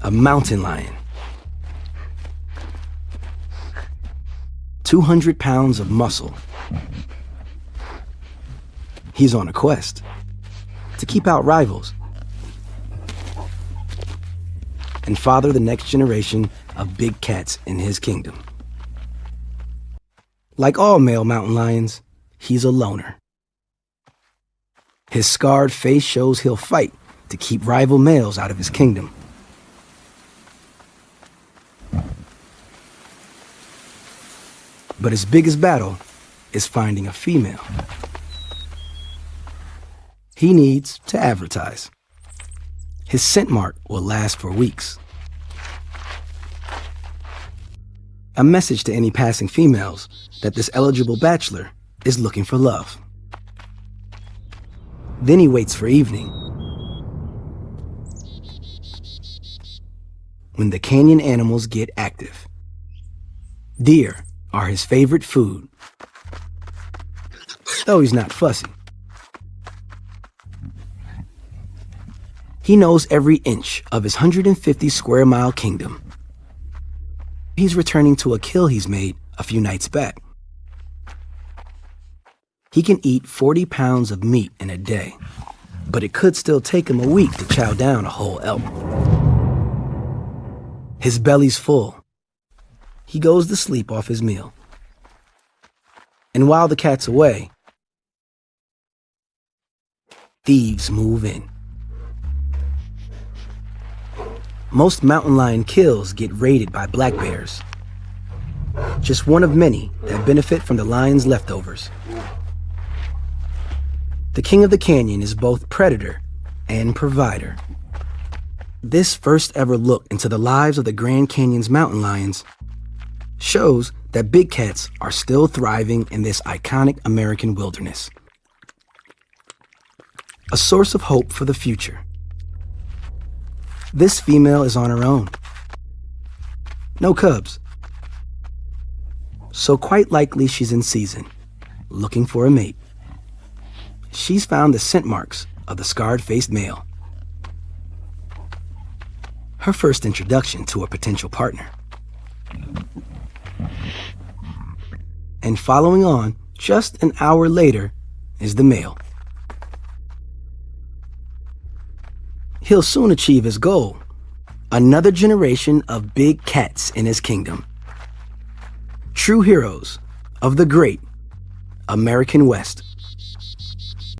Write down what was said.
a mountain lion. 200 pounds of muscle. He's on a quest to keep out rivals and father the next generation of big cats in his kingdom. Like all male mountain lions, he's a loner. His scarred face shows he'll fight to keep rival males out of his kingdom. But his biggest battle is finding a female. He needs to advertise. His scent mark will last for weeks. A message to any passing females that this eligible bachelor is looking for love. Then he waits for evening, when the canyon animals get active. Deer are his favorite food, though he's not fussy. He knows every inch of his 150 square mile kingdom. He's returning to a kill he's made a few nights back. He can eat 40 pounds of meat in a day, but it could still take him a week to chow down a whole elk. His belly's full. He goes to sleep off his meal. And while the cat's away, thieves move in. Most mountain lion kills get raided by black bears. Just one of many that benefit from the lion's leftovers. The king of the canyon is both predator and provider. This first ever look into the lives of the Grand Canyon's mountain lions shows that big cats are still thriving in this iconic American wilderness. A source of hope for the future. This female is on her own. No cubs. So quite likely she's in season, looking for a mate. She's found the scent marks of the scarred-faced male. Her first introduction to a potential partner. And following on, just an hour later, is the male. He'll soon achieve his goal, another generation of big cats in his kingdom. True heroes of the great American West.